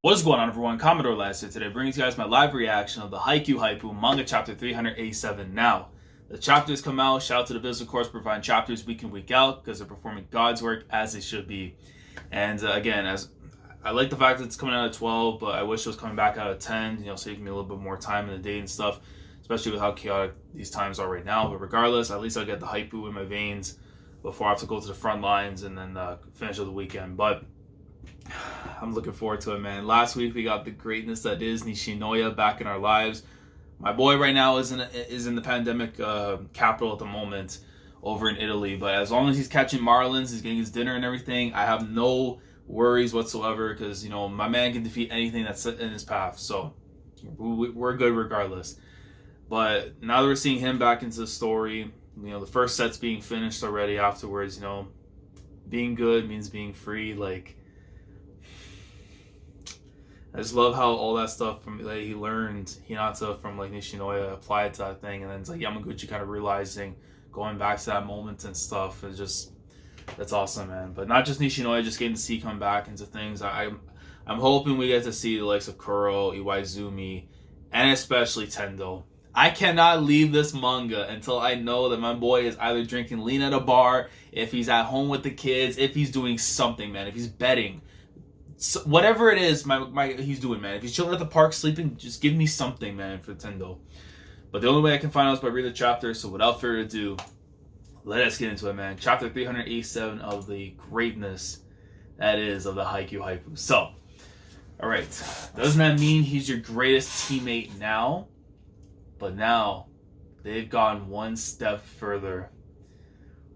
What's going on, everyone? Commodore last here today, bringing you guys my live reaction of the Haikyu manga chapter 387 now. The chapters come out. Shout out to the Biz, of course, providing chapters week in, week out, because they're performing God's work as they should be. And again, as I like the fact that it's coming out at 12, but I wish it was coming back out at 10, saving me a little bit more time in the day and stuff, especially with how chaotic these times are right now. But regardless, at least I'll get the Haikyu in my veins before I have to go to the front lines and then finish up the weekend. But I'm looking forward to it, man. Last week we got the greatness that is Nishinoya back in our lives. My boy right now is in the pandemic capital at the moment over in Italy. But as long as he's catching marlins, he's getting his dinner and everything, I have no worries whatsoever because, my man can defeat anything that's in his path. So we're good regardless. But now that we're seeing him back into the story, the first set's being finished already afterwards, being good means being free. Like, I just love how all that stuff from that he learned Hinata from Nishinoya applied to that thing, and then it's Yamaguchi kind of realizing, going back to that moment and stuff. It's just, that's awesome, man. But not just Nishinoya, just getting to see come back into things. I'm hoping we get to see the likes of Kuro, Iwaizumi, and especially Tendo. I cannot leave this manga until I know that my boy is either drinking lean at a bar, if he's at home with the kids, if he's doing something, man, if he's betting. So whatever it is, he's doing, man. If he's chilling at the park sleeping, just give me something, man, for Tendo. But the only way I can find out is by reading the chapter. So without further ado, let us get into it, man. Chapter 387 of the greatness that is of the Haikyu. So, all right, doesn't that mean he's your greatest teammate now? But now they've gone one step further.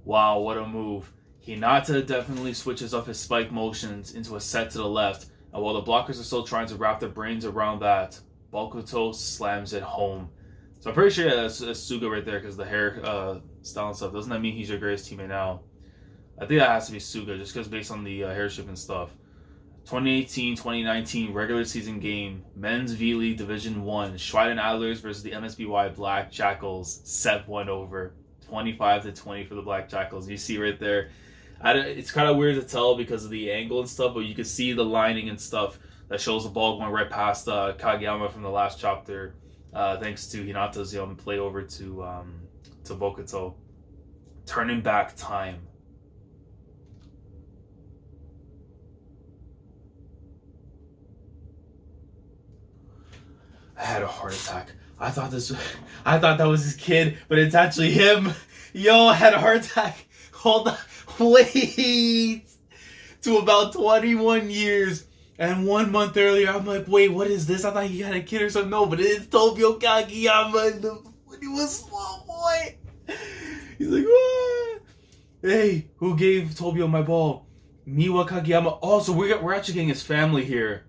Wow, what a move. Hinata definitely switches up his spike motions into a set to the left, and while the blockers are still trying to wrap their brains around that, Bokuto slams it home. So I'm pretty sure that's Suga right there, because the hair style and stuff. Doesn't that mean he's your greatest teammate now? I think that has to be Suga, just because based on the hairship and stuff. 2018-2019 regular season game, Men's V-League Division 1, Schweiden Adlers versus the MSBY Black Jackals, set one over. 25-20 for the Black Jackals. You see right there. It's kind of weird to tell because of the angle and stuff, but you can see the lining and stuff that shows the ball going right past Kageyama from the last chapter, thanks to Hinata's play over to Bokuto. Turning back time. I had a heart attack. I thought that was his kid, but it's actually him. Yo, I had a heart attack. Hold on. Wait. To about 21 years. And 1 month earlier, I'm like, wait, what is this? I thought he had a kid or something. No, but it's TOBIO Kageyama when he was a small boy. He's like, what? Hey, who gave TOBIO my ball? Miwa Kageyama. Oh, so we're actually getting his family here.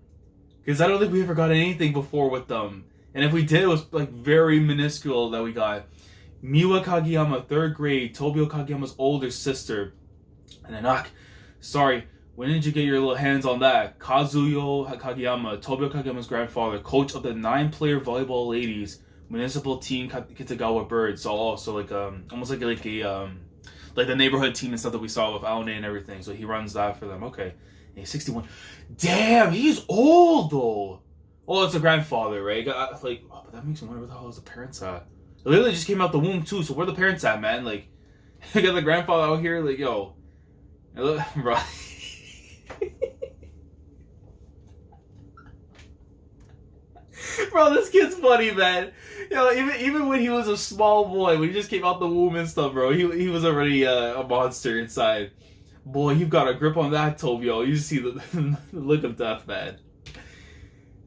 Because I don't think we ever got anything before with them. And if we did, it was very minuscule that we got. Miwa Kageyama, 3rd grade, TOBIO Kageyama's older sister. And then, sorry, when did you get your little hands on that? Kazuyo Kageyama, TOBIO Kageyama's grandfather, coach of the 9-player volleyball ladies, municipal team Kitagawa Birds. So also almost like the neighborhood team and stuff that we saw with Aone and everything. So he runs that for them. Okay. And he's 61. Damn, he's old though. Oh, it's a grandfather, right? But that makes me wonder where the hell is the parents at? They literally just came out the womb too, so where the parents at, man? I got the grandfather out here, yo. Bro. Bro, this kid's funny, man. Even when he was a small boy, when he just came out the womb and stuff, bro, he was already a monster inside. Boy, you've got a grip on that, TOBIO. You see the look of death, man.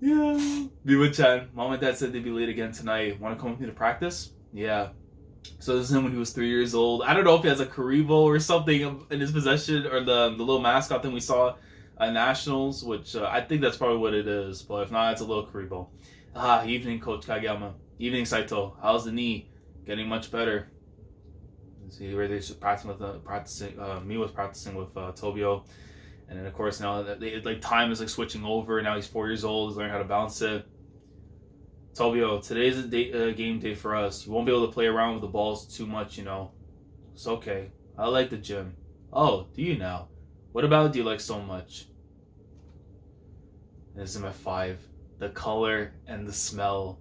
Yeah. Miwa-chan, Mom and Dad said they'd be late again tonight. Want to come with me to practice? Yeah. So this is him when he was 3 years old. I don't know if he has a Karibo or something in his possession, or the little mascot thing we saw at Nationals, which I think that's probably what it is. But if not, it's a little Karibo. Evening, Coach Kageyama. Evening, Saito. How's the knee? Getting much better. See where they're practicing. Me was practicing with TOBIO. And then, of course, now that time is switching over. Now he's 4 years old. He's learning how to balance it. TOBIO, today's a game day for us. You won't be able to play around with the balls too much, It's okay. I like the gym. Oh, do you now? What about do you like so much? and this is my 5. The color and the smell.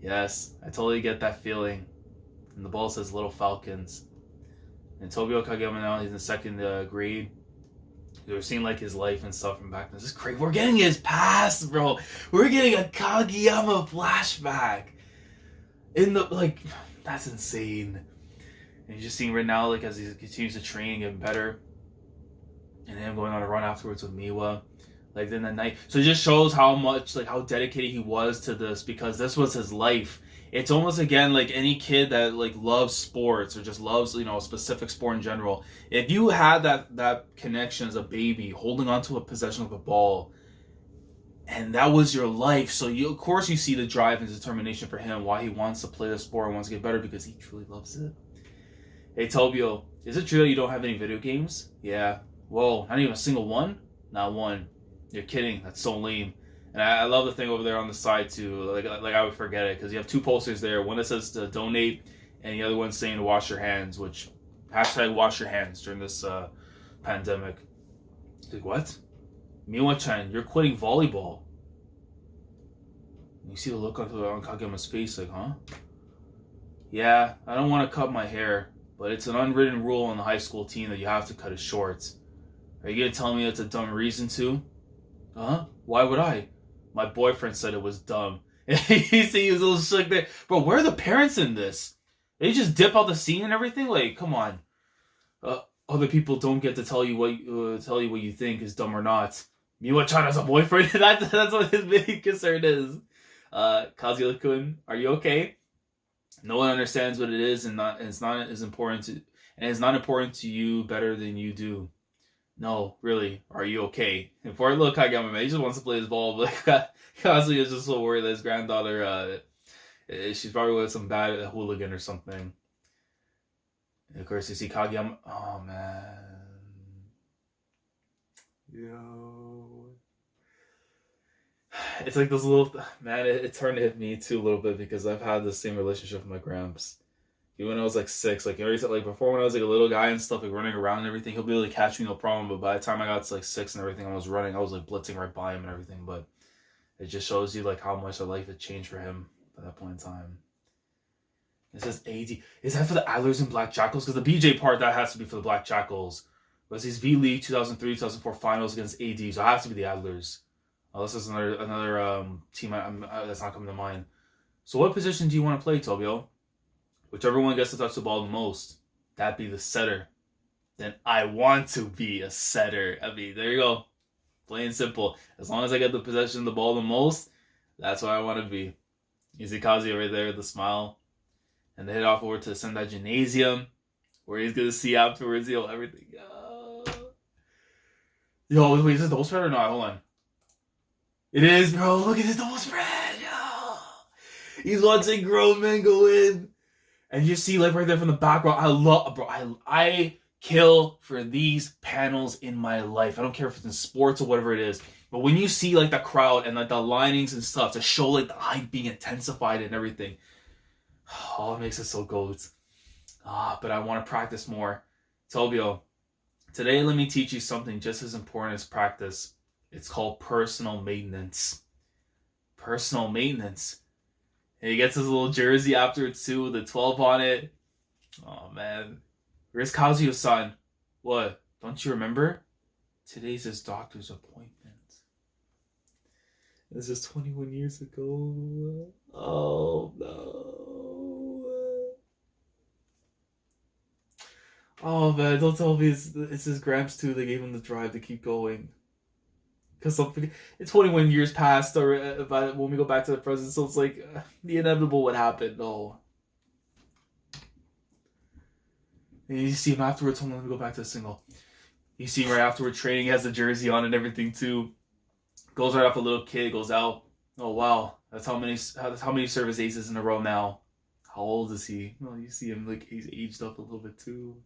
Yes, I totally get that feeling. And the ball says Little Falcons. And TOBIO Kageyama now, he's in the 2nd grade. We're seeing like his life and stuff from back then. This is great. We're getting his past, bro. We're getting a Kageyama flashback. In the, like, that's insane. And you're just seeing right now, like, as he continues to train and get better. And him going on a run afterwards with Miwa. Like, then the night. So it just shows how much, like, how dedicated he was to this, because this was his life. It's almost, again, like any kid that, like, loves sports or just loves, you know, a specific sport in general. If you had that connection as a baby, holding onto a possession of a ball, and that was your life, so you, of course, you see the drive and determination for him, why he wants to play the sport and wants to get better, because he truly loves it. Hey, TOBIO, is it true that you don't have any video games? Yeah. Whoa, not even a single one? Not one. You're kidding. That's so lame. And I love the thing over there on the side too. Like I would forget it, because you have 2 posters there. One that says to donate, and the other one saying to wash your hands. Which hashtag wash your hands during this pandemic. Like, what? Miwa-chan, you're quitting volleyball. You see the look on Kageyama's face, like, huh? Yeah, I don't want to cut my hair, but it's an unwritten rule on the high school team that you have to cut it short. Are you gonna tell me that's a dumb reason to? Huh? Why would I? My boyfriend said it was dumb. You see, he was a little shook there. Bro, where are the parents in this? They just dip out the scene and everything? Like, come on. Other people don't get to tell you what you think is dumb or not. Miwa-chan has a boyfriend? That's what his main concern is. Kazuyo-kun, are you okay? No one understands what it is, and it's not as important to you better than you do. No, really, are you okay? And poor little Kageyama, man, he just wants to play his ball, but Kazuya is just so worried that his granddaughter, she's probably with some bad hooligan or something. And of course, you see Kageyama. Oh, man. Yo. It's like this little... Man, it's starting to hit me too a little bit, because I've had the same relationship with my gramps. Even when I was like 6, like, you know, like before when I was like a little guy and stuff, like running around and everything, he'll be able to catch me no problem. But by the time I got to like 6 and everything, I was running, I was like blitzing right by him and everything. But it just shows you like how much the life had changed for him at that point in time. It says AD. Is that for the Adlers and Black Jackals? Because the BJ part, that has to be for the Black Jackals. But it's these V-League 2003-2004 finals against AD, so it has to be the Adlers. Unless there's another team that's not coming to mind. So what position do you want to play, TOBIO? Whichever one gets to touch the ball the most, that'd be the setter. Then I want to be a setter. I mean, there you go. Plain simple. As long as I get the possession of the ball the most, that's what I want to be. You see Kazuyo right there with the smile. And they head off over to the Sendai Gymnasium, where he's going to see afterwards, you know, everything. Yo, wait, is this double spread or not? Hold on. It is, bro. Look at this double spread. Yo. He's watching grown men go in. And you see, like, right there from the background, I kill for these panels in my life. I don't care if it's in sports or whatever it is. But when you see, like, the crowd and, like, the linings and stuff to show, like, the hype being intensified and everything, oh, it makes it so goat. But I want to practice more. TOBIO, today let me teach you something just as important as practice. It's called personal maintenance. Personal maintenance. And he gets his little jersey afterwards too with the 12 on it. Oh man. Where's Kazuyo-san? What? Don't you remember? Today's his doctor's appointment. This is 21 years ago. Oh no. Oh man, don't tell me it's his gramps too. They gave him the drive to keep going. Because something, it's 21 years past, or when we go back to the present, so it's like the inevitable would happen. No. And you see him afterwards. Hold on, let me go back to the single. You see him right afterward training. He has the jersey on and everything too. Goes right off a little kid. Goes out. Oh wow, that's how many service aces in a row now. How old is he? Well, you see him like he's aged up a little bit too.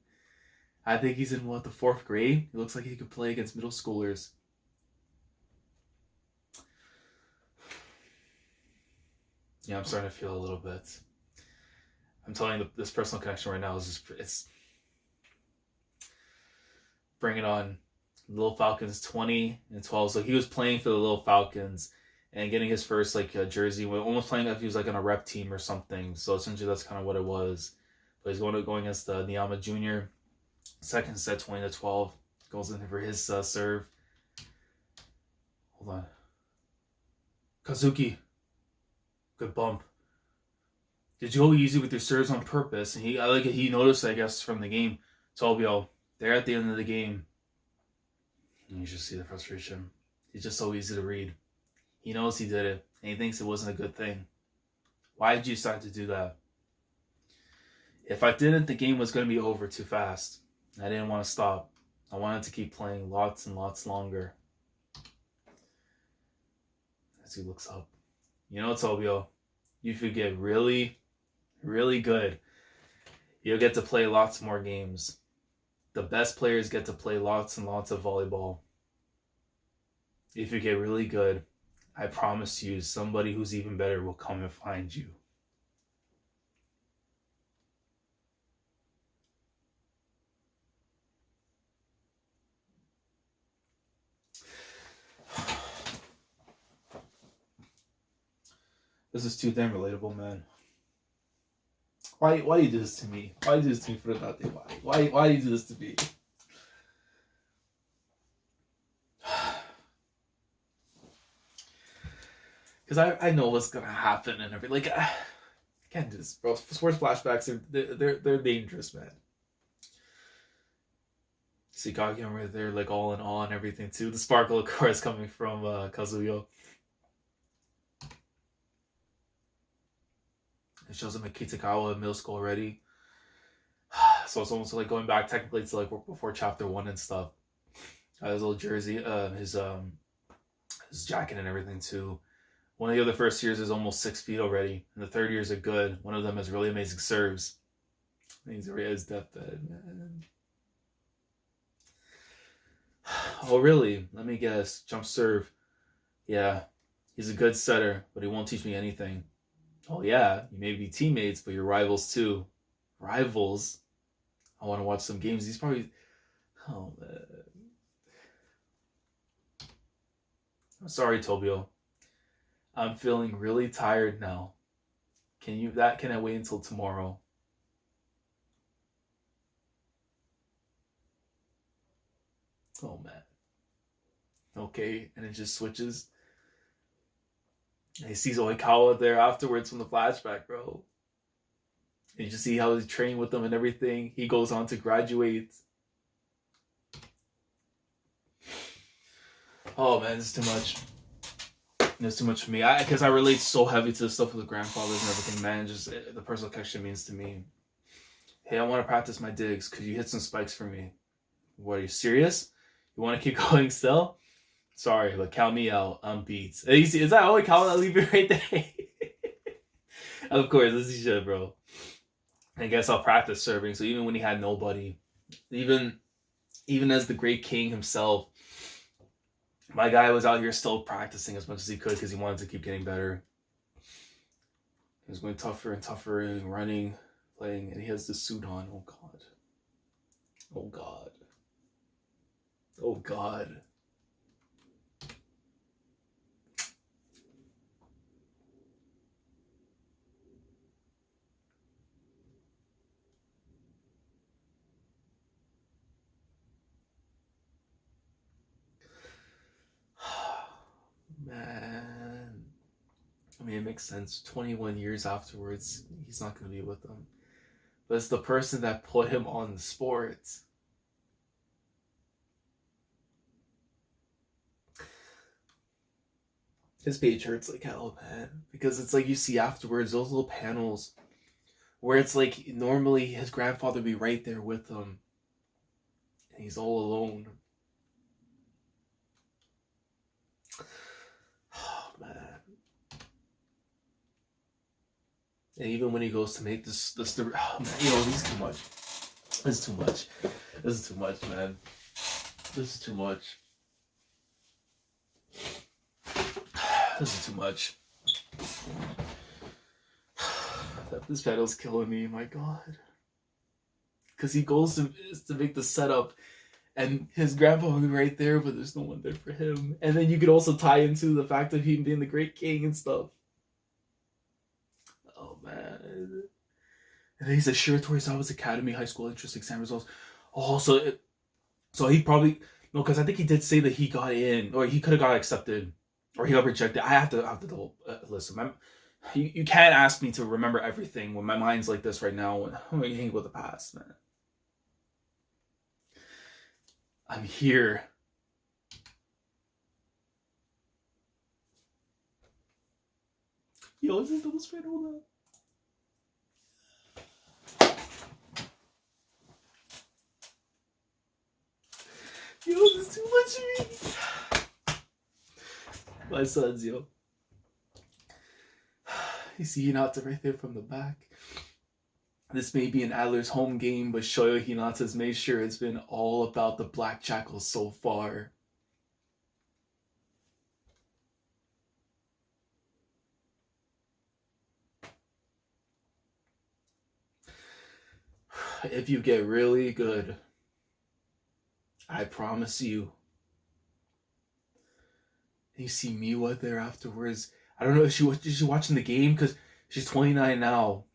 I think he's in the 4th grade. He looks like he could play against middle schoolers. Yeah, I'm starting to feel a little bit. I'm telling you, this personal connection right now is just, it's... Bring it on. Little Falcons 20-12. So he was playing for the Little Falcons and getting his first like jersey, almost playing like he was like on a rep team or something. So essentially that's kind of what it was. But he's going against Niyama Jr. Second set 20-12. Goes in for his serve. Hold on. Kazuki. Good bump. Did you go easy with your serves on purpose? And he noticed, I guess, from the game. TOBIO, they're at the end of the game. And you just see the frustration. He's just so easy to read. He knows he did it, and he thinks it wasn't a good thing. Why did you decide to do that? If I didn't, the game was going to be over too fast. I didn't want to stop. I wanted to keep playing lots and lots longer. As he looks up. You know, TOBIO, if you get really, really good, you'll get to play lots more games. The best players get to play lots and lots of volleyball. If you get really good, I promise you, somebody who's even better will come and find you. This is too damn relatable, man. Why do you do this to me? Why do you do this to me, Furudate? Why do you do this to me? Because I know what's gonna happen and everything. Like, I can't do this, bro. Sports flashbacks they're dangerous, man. See Kageyama right there, like all in awe and everything too. The sparkle, of course, coming from Kazuyo. It shows him at Kitagawa middle school already. So it's almost like going back technically to like before chapter 1 and stuff. His little jersey, his jacket and everything too. One of the other first years is almost 6 feet already, and the third years are good. One of them has really amazing serves. He's already at his deathbed, man. Oh really? Let me guess. Jump serve. Yeah, he's a good setter, but he won't teach me anything. Oh yeah, you may be teammates, but you're rivals too. Rivals? I want to watch some games. He's probably... Oh, man. I'm sorry, TOBIO. I'm feeling really tired now. Can I wait until tomorrow? Oh, man. Okay, and it just switches. And he sees Oikawa there afterwards from the flashback, bro. And you just see how he's training with them and everything. He goes on to graduate. Oh man, this is too much. It's too much for me. Because I relate so heavy to the stuff with the grandfathers and everything, man. Just the personal connection means to me. Hey, I want to practice my digs. Could you hit some spikes for me? What, are you serious? You want to keep going still? Sorry, but count me out. I'm beat. Is that all? Count that leave it right there. Of course, this is shit, bro. I guess I'll practice serving. So even when he had nobody, even as the great king himself, my guy was out here still practicing as much as he could because he wanted to keep getting better. He was going tougher and tougher and running, playing, and he has the suit on. Oh god. Oh god. Oh god. Man. I mean, it makes sense. 21 years afterwards, he's not going to be with them. But it's the person that put him on the sport. His page hurts like hell, man. Because it's like you see afterwards, those little panels where it's like normally his grandfather would be right there with him. And he's all alone. Oh, man. And even when he goes to make this oh, man, you know, he's too much. This is too much. This is too much, man. This is too much. This is too much. This panel's killing me, my god. Because he goes to make the setup, And his grandpa would be right there, but there's no one there for him. And then you could also tie into the fact of him being the great king and stuff. Oh man. And then he said Shiratorizawa's Academy High School entrance exam results. Oh, so he probably no, because I think he did say that he got in, or he could have got accepted, or he got rejected. I have to double listen. You can't ask me to remember everything when my mind's like this right now. When I'm hanging with the past, man. I'm here. Yo, is this double spread? Hold on. Yo, this is too much for me. My sons, yo. You see Hinata right there from the back. This may be an Adler's home game, but Shoyo Hinata's made sure it's been all about the Black Jackals so far. If you get really good, I promise you. You see Miwa there afterwards. I don't know if she's watching the game because she's 29 now.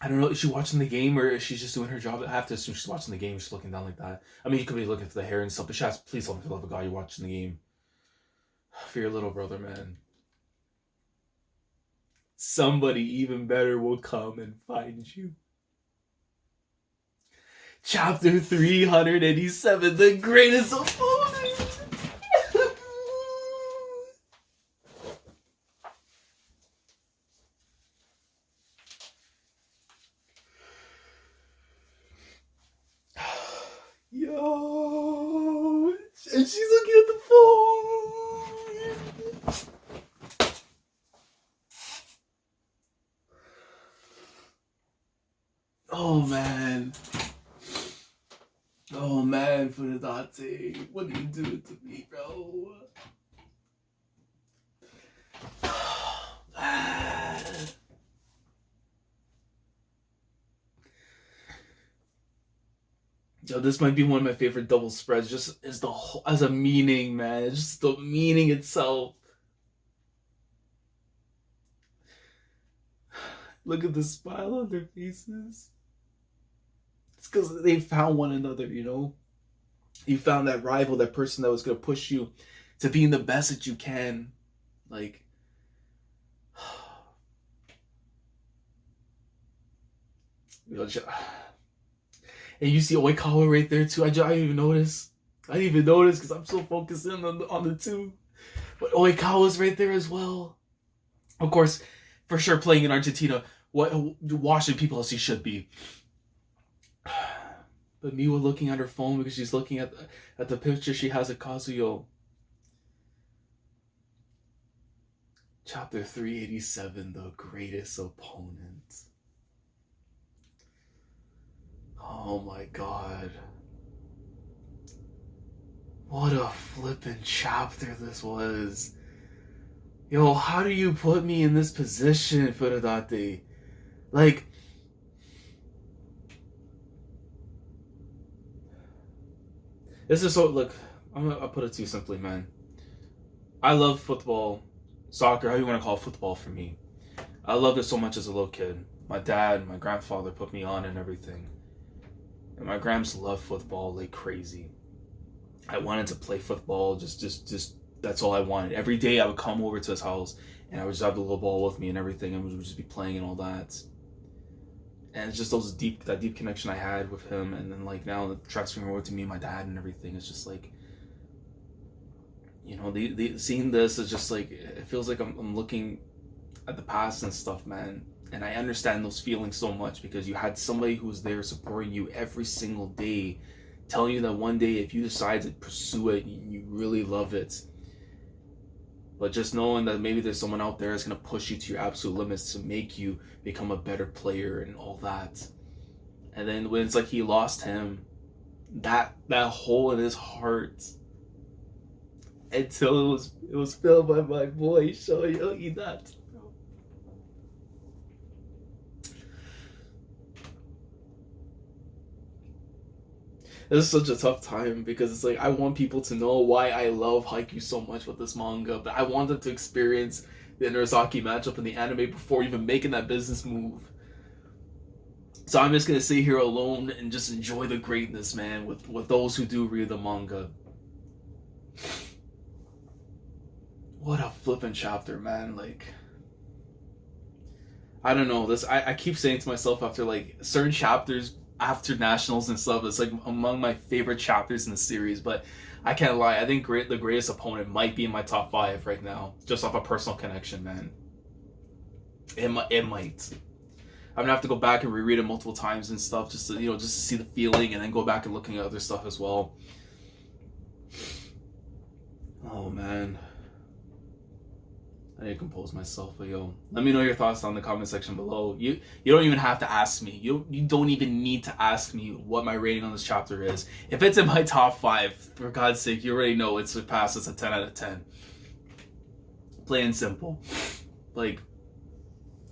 I don't know if she's watching the game or if she's just doing her job. I have to assume she's watching the game. She's looking down like that. I mean, you could be looking for the hair and stuff, but she has, please tell me for the love of God you're watching the game. For your little brother, man. Somebody even better will come and find you. Chapter 387, the greatest opponent. Yo, and she's looking at the phone. Oh man, Furudate, what are you doing to me, bro? Yo, this might be one of my favorite double spreads. Just as the whole, as a meaning, man. Just the meaning itself. Look at the smile on their faces. It's because they found one another, you know? You found that rival, that person that was going to push you to being the best that you can. Like, you know, and you see Oikawa right there too. I didn't even notice. I didn't even notice because I'm so focused in on the two. But Oikawa's right there as well. Of course, for sure playing in Argentina, watching people as he should be. But Miwa looking at her phone because she's looking at the picture she has of Kazuyo. Chapter 387, the greatest opponent. Oh my god. What a flippin' chapter this was. Yo, how do you put me in this position, Furudate? Like, this is so, look, I'll put it too simply, man. I love football, soccer, how you want to call it, football for me. I loved it so much as a little kid. My dad, my grandfather put me on and everything. And my gramps loved football like crazy. I wanted to play football, just that's all I wanted. Every day I would come over to his house and I would just have the little ball with me and everything, and we would just be playing and all that. And it's just that deep connection I had with him, and then like now transferring over to me and my dad and everything, it's just like, you know, seeing this is just like, it feels like I'm looking at the past and stuff, man. And I understand those feelings so much because you had somebody who was there supporting you every single day, telling you that one day if you decide to pursue it, you really love it. But just knowing that maybe there's someone out there that's going to push you to your absolute limits to make you become a better player and all that. And then when it's like he lost him, that hole in his heart, until it was filled by my boy Shoyo Hinata. This is such a tough time because it's like I want people to know why I love Haikyu so much with this manga, but I want them to experience the Inazaki matchup in the anime before even making that business move. So I'm just gonna sit here alone and just enjoy the greatness, man, with those who do read the manga. What a flippin' chapter, man. Like, I don't know. I keep saying to myself after like certain chapters after nationals and stuff, it's like among my favorite chapters in the series, but I can't lie, I think the greatest opponent might be in my top 5 right now, just off a personal connection, man. It might. I'm gonna have to go back and reread it multiple times and stuff, just to, just to see the feeling, and then go back and looking at other stuff as well. Oh man, I need to compose myself, but yo, let me know your thoughts down in the comment section below. You don't even have to ask me. You don't even need to ask me what my rating on this chapter is. If it's in my top 5, for God's sake, you already know it surpasses a 10 out of 10. Plain and simple. Like,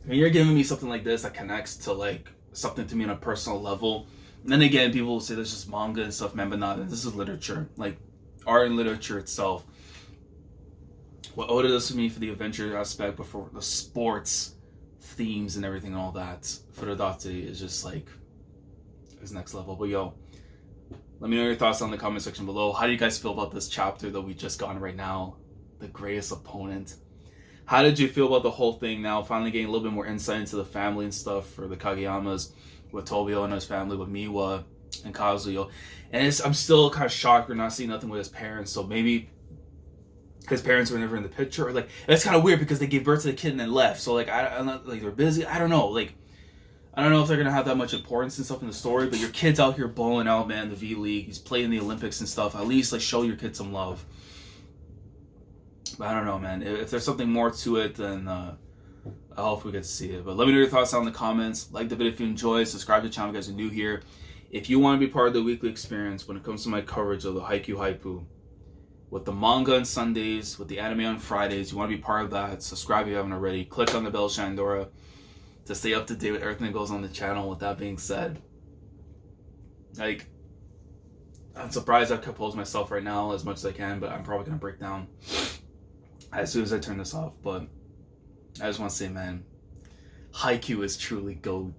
when you're giving me something like this that connects to like something to me on a personal level, and then again, people will say that's just manga and stuff, man, but not. This is literature, like art and literature itself. What Oda does for me for the adventure aspect, but for the sports themes and everything and all that, Furudate is just like, it's next level. But yo, let me know your thoughts down in the comment section below. How do you guys feel about this chapter that we just got right now? The greatest opponent. How did you feel about the whole thing now? Finally getting a little bit more insight into the family and stuff for the Kageyamas, with TOBIO and his family, with Miwa and Kazuyo. And I'm still kind of shocked we're not seeing nothing with his parents, so maybe his parents were never in the picture, or like, it's kind of weird because they gave birth to the kid and then left. So like, I'm not, like, they're busy. I don't know. Like, I don't know if they're gonna have that much importance and stuff in the story. But your kid's out here balling out, man. The V League. He's playing the Olympics and stuff. At least like show your kid some love. But I don't know, man. If there's something more to it, then I hope we get to see it. But let me know your thoughts down in the comments. Like the video if you enjoyed. Subscribe to the channel if you guys are new here. If you want to be part of the weekly experience when it comes to my coverage of the Haikyu Haipu, with the manga on Sundays, with the anime on Fridays, you want to be part of that, subscribe if you haven't already. Click on the bell, Shandora, to stay up to date with everything that goes on the channel. With that being said, like, I'm surprised I've composed myself right now as much as I can, but I'm probably going to break down as soon as I turn this off. But I just want to say, man, Haikyu is truly GOAT.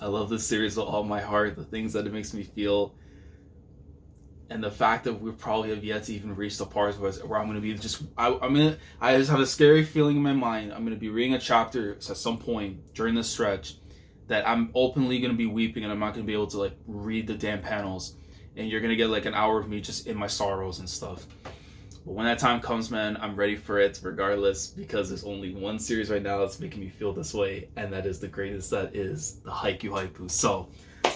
I love this series with all my heart, the things that it makes me feel. And the fact that we probably have yet to even reach the part where I'm going to be just, I just have a scary feeling in my mind. I'm going to be reading a chapter at some point during this stretch that I'm openly going to be weeping, and I'm not going to be able to like read the damn panels. And you're going to get like an hour of me just in my sorrows and stuff. But when that time comes, man, I'm ready for it regardless, because there's only one series right now that's making me feel this way. And that is the greatest, that is the Haikyu Haipu. So,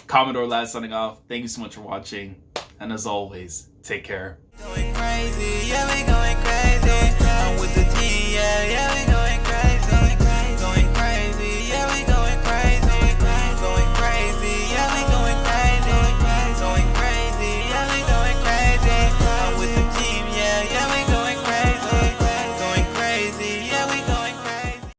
Commodore Lad signing off. Thank you so much for watching. And as always, take care. Going crazy, yeah, we going crazy. I'm with the team, yeah, we